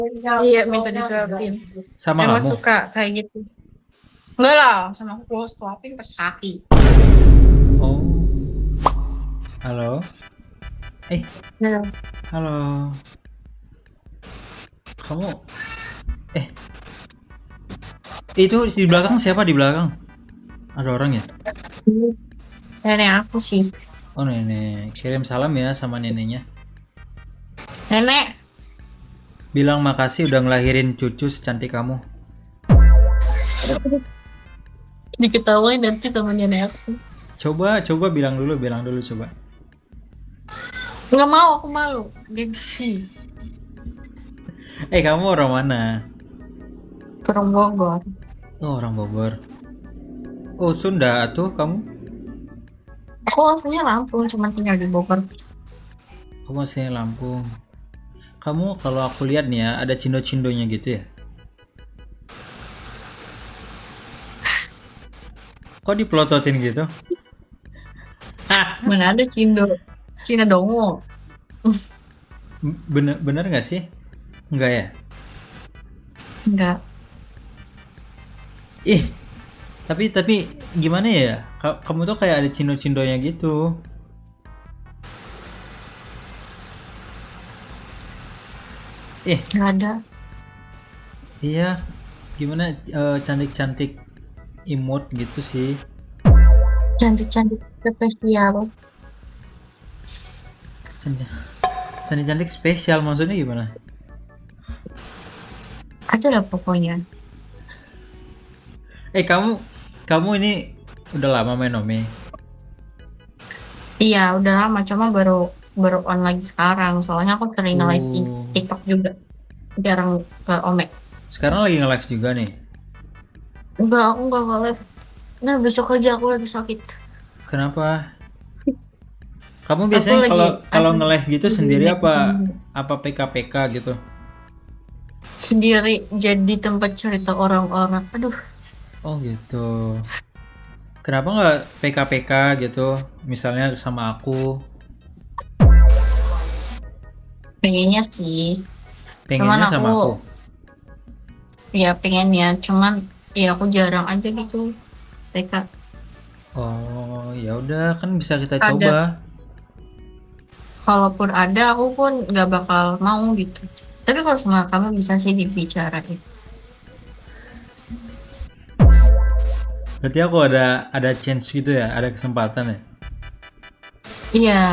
Iya, minta disuapin. Sama Emang kamu? suka kayak gitu. Enggak lah, sama aku kalau suapin pas kaki. Oh, halo. Eh, Nah, halo. Kamu eh itu di belakang siapa di belakang? Ada orang ya? nenek aku sih. Oh, nenek. Kirim salam ya sama neneknya. Nenek, Bilang makasih udah ngelahirin cucu secantik kamu. diketawain nanti sama nenek aku. Coba bilang dulu coba. Nggak mau, aku malu. Gengsi. Kamu orang mana? Orang Bogor. Oh, orang Bogor. Oh, Sunda tuh kamu? Aku aslinya Lampung, cuma tinggal di Bogor. Kamu aslinya Lampung. Kamu kalau aku lihat nih ya, ada cindo-cindonya gitu ya. Kok dipelototin gitu? Hah, Mana ada Cindo. Cina Dongo. bener bener nggak sih? Enggak ya? Enggak. Ih, tapi gimana ya? Kamu tuh kayak ada cindo-cindonya gitu. Ih, Nggak ada. iya. Gimana cantik-cantik imut gitu sih. Cantik-cantik spesial. Cantik- Cantik-cantik spesial maksudnya gimana? Ada lah pokoknya. Kamu kamu ini udah lama main Ome? Iya, udah lama. Cuma baru baru on lagi sekarang. Soalnya aku sering nge-live di Oh, TikTok juga. Jarang ke Omek. sekarang lagi nge-live juga nih. Enggak, aku enggak nge-live. Nah, besok aja aku lagi sakit. Kenapa? Kamu Aku biasanya lagi kalau kalau ada nge-live gitu di sendiri naik apa apa PK-PK gitu? sendiri jadi tempat cerita orang-orang. Aduh, Oh gitu. Kenapa nggak PK-PK gitu? Misalnya sama aku, pengennya sih. Cuman pengennya aku sama aku. ya pengennya. Cuman ya aku jarang aja gitu. TK. Oh, ya udah kan bisa kita Ada, coba. kalaupun ada aku pun nggak bakal mau gitu. Tapi kalau sama kamu bisa sih dibicarain. Berarti aku ada chance gitu ya, ada kesempatan ya. Iya,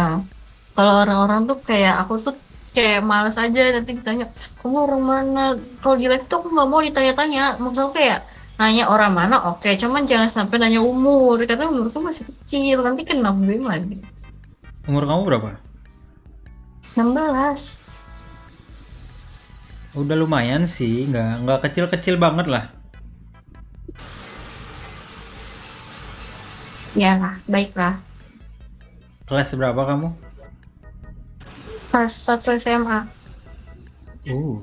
kalau orang-orang tuh kayak aku tuh kayak males aja nanti ditanya, kamu orang mana? Kalau di live tuh aku nggak mau ditanya-tanya. Maksudnya kayak nanya orang mana, oke. Cuman jangan sampai nanya umur, karena umurku masih kecil. Nanti kena BEM lagi. Umur kamu berapa? 16. Udah lumayan sih, nggak kecil-kecil banget lah. Ya lah, baiklah. Kelas berapa kamu? Kelas 1 SMA. Uh,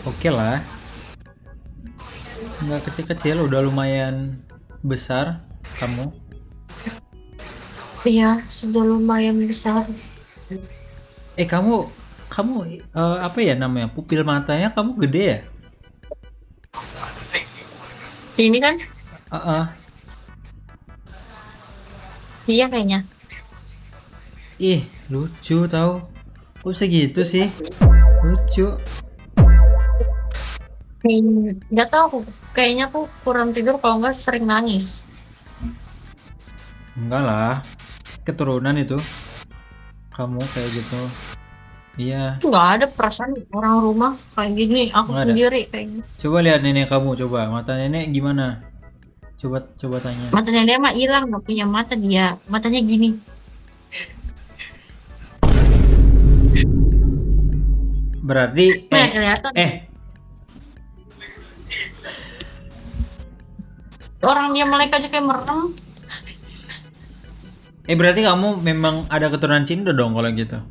oke lah. Nggak kecil-kecil, udah lumayan besar kamu. Iya, sudah lumayan besar. Kamu kamu apa ya namanya? Pupil matanya kamu gede ya? Ini kan, Heeh. iya kayaknya. Ih, lucu tau. Kok segitu sih? Lucu. Nggak tahu, kayaknya aku kurang tidur kalau nggak sering nangis. Enggak lah. Keturunan itu. Kamu kayak gitu. Iya, Nggak ada perasaan orang rumah kayak gini. Aku nggak ada. sendiri kayak gini. Coba lihat nenek kamu, coba. Mata nenek gimana? Coba coba tanya. Matanya dia mah hilang, nggak punya mata dia. Matanya gini. Berarti Nah, kelihatan. eh Orang dia melek aja kayak merem. berarti kamu memang ada keturunan Cindo dong kalau gitu.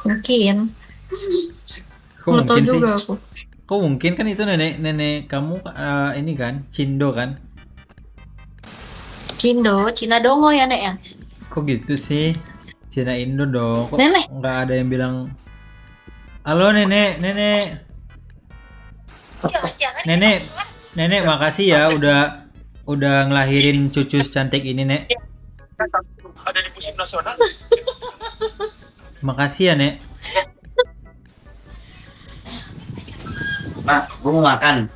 Mungkin. Kok Nggak tahu mungkin sih? juga aku. Kok mungkin kan itu nenek kamu ini kan Cindo kan? Cindo, Cina Dongo ya, Nek ya? Kok gitu sih? Cina Indo dong. Kok Nenek, nggak ada yang bilang Halo nenek, nenek, nenek, nenek, makasih ya udah ngelahirin cucu cantik ini, nek. Ada di musim nasional. Makasih ya, nek. Mak, gue mau makan.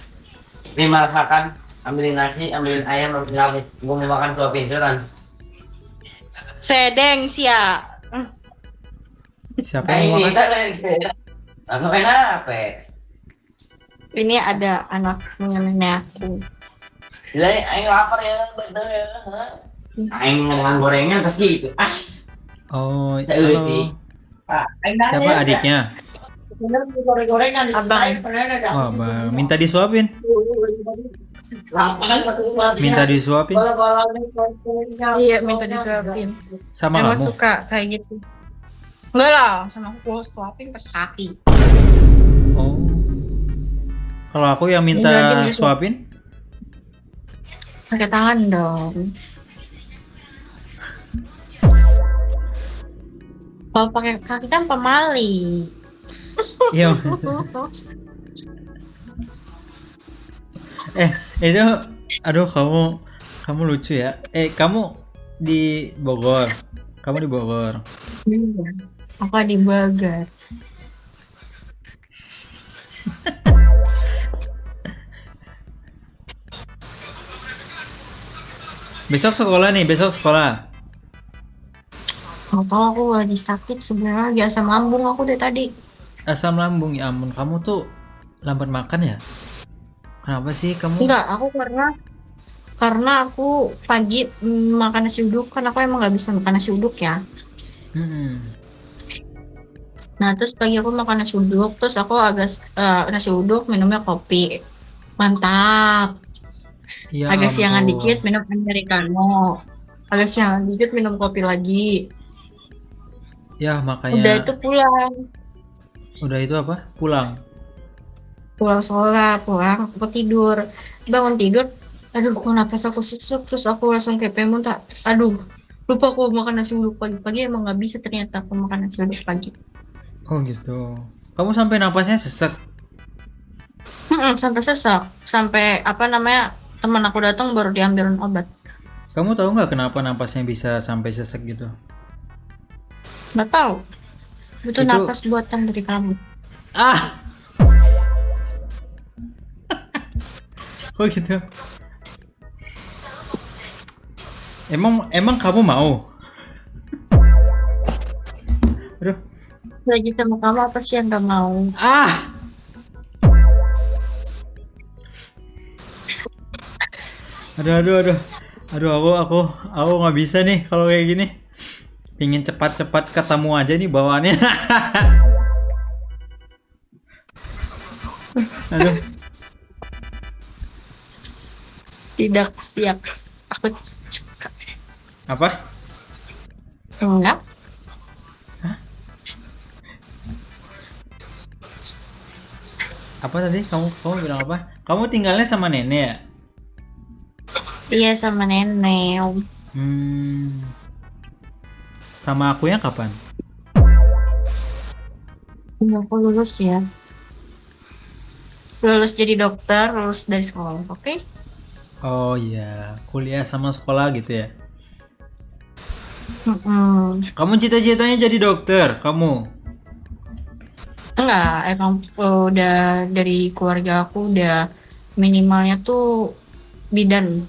Ini malah makan. Ambilin nasi, ambilin ayam, ambilin lauk. Gue mau makan suapin, cepetan. Sedeng sih ya. Siapa Nah, yang mau ini makan? kita lagi. Aku main apa? Ini ada anak nenek aku. Gila, aing lapar ya, betul ya. Aing makan gorengan terus gitu. Ah, Oh, seueuh sih. halo. Ah, aing nanya. Siapa adiknya? Bener gorengan di Abang. Wah, bang, minta disuapin. Lapangan Minta disuapin Iya, minta disuapin. sama Emang kamu. suka kayak gitu. Enggak lah, sama aku kalau suapin pas sapi. Oh. Kalau aku yang Enggak, dia minta minta suapin, pakai tangan dong. Kalau pakai kaki kan pemali. iya. Itu, aduh kamu lucu ya. Kamu di Bogor. Kamu di Bogor. Iya. Apa di burger? Besok sekolah nih, besok sekolah. Nggak tahu aku lagi sakit sebenarnya lagi asam lambung aku dari tadi. Asam lambung, ya ampun, kamu tuh lambat makan ya? Kenapa sih kamu? Enggak, aku karena aku pagi makan nasi uduk kan aku emang nggak bisa makan nasi uduk ya. Hmm. Nah terus pagi aku makan nasi uduk terus aku nasi uduk minumnya kopi. Mantap. Ya Agak siangan ampun. dikit minum americano. Agak siangan dikit minum kopi lagi. Ya Udah makanya itu pulang. udah itu apa? Pulang. Pulang sekolah, pulang aku tidur. Bangun tidur, aduh kok napas aku sesek terus aku langsung kayak pengen muntah. Aduh, lupa aku makan nasi uduk pagi-pagi emang nggak bisa ternyata aku makan nasi uduk pagi. Oh gitu. Kamu sampai napasnya sesek. Sampai sesak, sampai apa namanya teman aku datang baru diambilin obat. Kamu tahu nggak kenapa napasnya bisa sampai sesek gitu? Nggak tahu, itu Itu napas buatan dari kamu. ah, kok gitu? Emang kamu mau? Aduh, Lagi sama kamu apa sih yang nggak mau? ah, aduh, aku nggak bisa nih kalau kayak gini. Pingin cepat-cepat ketemu aja nih bawaannya. Aduh, Tidak siap. Aku apa? enggak. Apa tadi? Kamu bilang apa? Kamu tinggalnya sama nenek ya? Iya sama nenek. Hmm, sama akunya kapan? Aku lulus ya. Lulus jadi dokter, lulus dari sekolah, oke? Oh iya, kuliah sama sekolah gitu ya. Mm-mm. Kamu cita-citanya jadi dokter, kamu? Enggak, emang udah dari keluarga aku udah minimalnya tuh bidan.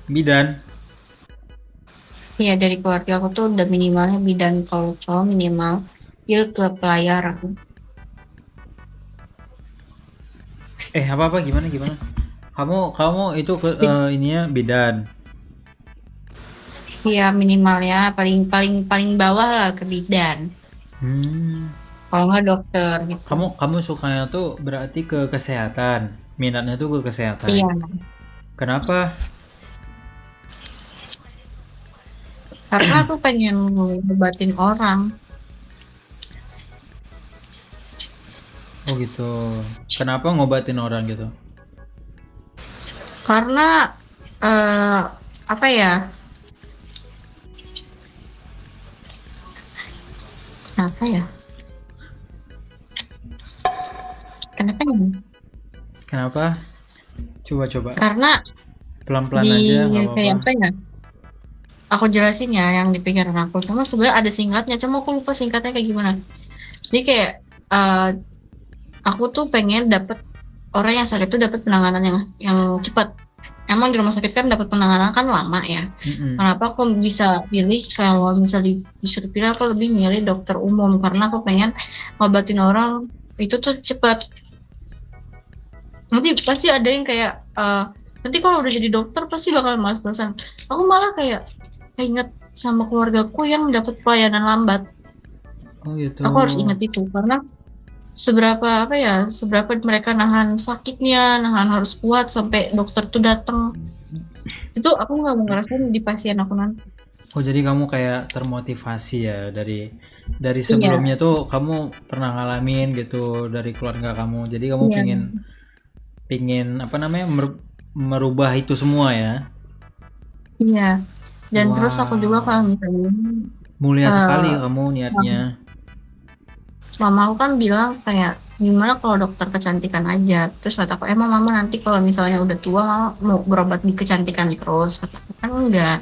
Bidan. Iya dari keluarga aku tuh udah minimalnya bidan kalau cowok minimal ya ke pelayaran. Apa gimana? Kamu itu ininya bidan. Iya minimalnya paling paling paling bawah lah ke bidan. Hmm. Kalau nggak dokter gitu. Kamu sukanya tuh berarti ke kesehatan. Minatnya tuh ke kesehatan. Iya, Kenapa? karena aku pengen ngobatin orang. Oh gitu. Kenapa ngobatin orang gitu? Karena apa ya? Apa ya? Kenapa ya? Kenapa? Coba Karena pelan-pelan di aja nggak kayak apa-apa. apa ya? Aku jelasin ya yang di pikiran aku. Cuma sebenarnya ada singkatnya. Cuma aku lupa singkatnya kayak gimana. Jadi kayak eh, aku tuh pengen dapet orang yang sakit tuh dapat penanganan yang cepat. Emang di rumah sakit kan dapat penanganan kan lama ya. Mm-mm. Kenapa aku bisa pilih kalau misalnya disuruh pilih aku lebih milih dokter umum karena aku pengen ngobatin orang itu tuh cepat. Nanti pasti ada yang kayak nanti kalau udah jadi dokter pasti bakal malas-malasan. Aku malah kayak inget sama keluargaku yang dapat pelayanan lambat. Oh gitu. Aku harus ingat itu karena seberapa apa ya, seberapa mereka nahan sakitnya, nahan harus kuat sampai dokter tuh datang. Itu aku nggak mau ngerasain di pasien aku nanti. Oh jadi kamu kayak termotivasi ya dari Iya, sebelumnya tuh kamu pernah ngalamin gitu dari keluarga kamu. Jadi kamu iya, pingin pingin apa namanya merubah itu semua ya. iya. Dan terus aku juga Wow. kalau misalnya Mulia sekali eh, kamu niatnya. mama aku kan bilang kayak gimana kalau dokter kecantikan aja. Terus kata aku emang mama nanti kalau misalnya udah tua mama mau berobat di kecantikan terus. Kata aku kan enggak.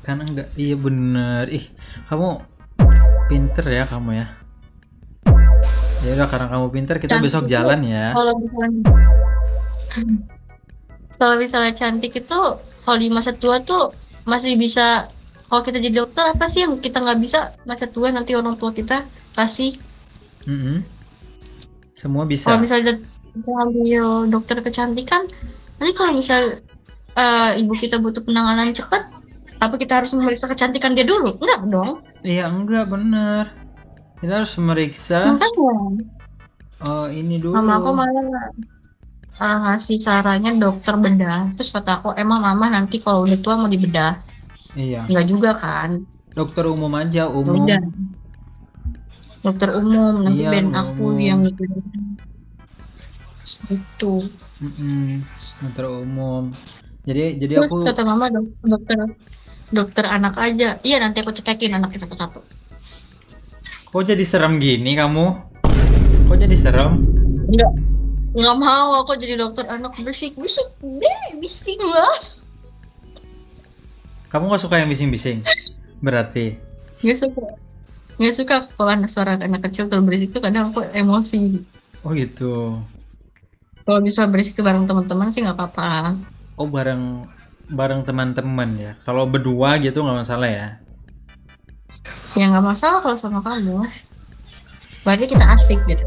Karena enggak iya bener. Ih, kamu pinter ya kamu ya. Ya udah karena kamu pinter kita Cantik besok itu jalan ya. kalau misalnya kalau misalnya cantik itu kalau di masa tua tuh masih bisa, kalau kita jadi dokter apa sih yang kita nggak bisa masa tua nanti orang tua kita kasih. Mm-mm. Semua Kalau bisa. misalnya kita ambil dokter kecantikan nanti kalau misal ibu kita butuh penanganan cepat apa kita harus memeriksa kecantikan dia dulu? Enggak dong. Iya enggak bener. Kita harus meriksa Makanya ini mama aku dulu. malah ngasih sarannya dokter bedah. Terus kata aku emang mama nanti kalau udah tua mau dibedah? Iya. Enggak juga kan. Dokter umum aja Ya umum. udah dokter umum nanti Iya band aku umum. yang itu itu. Mm-mm. Dokter umum. Jadi Terus aku kata mama dokter dokter anak aja. Iya nanti aku cekekin anaknya satu-satu. kok jadi serem gini kamu? Kok jadi serem? Enggak, nggak mau aku jadi dokter anak berisik berisik deh bising lah. Kamu gak suka yang bising-bising? Berarti. Nggak suka nggak suka kalau anak suara anak kecil terus berisik tuh kadang aku emosi. Oh gitu. Kalau bisa berisik tuh bareng teman-teman sih nggak apa-apa. Oh bareng bareng teman-teman ya. Kalau berdua gitu nggak masalah ya. Ya nggak masalah kalau sama kamu. Berarti kita asik gitu.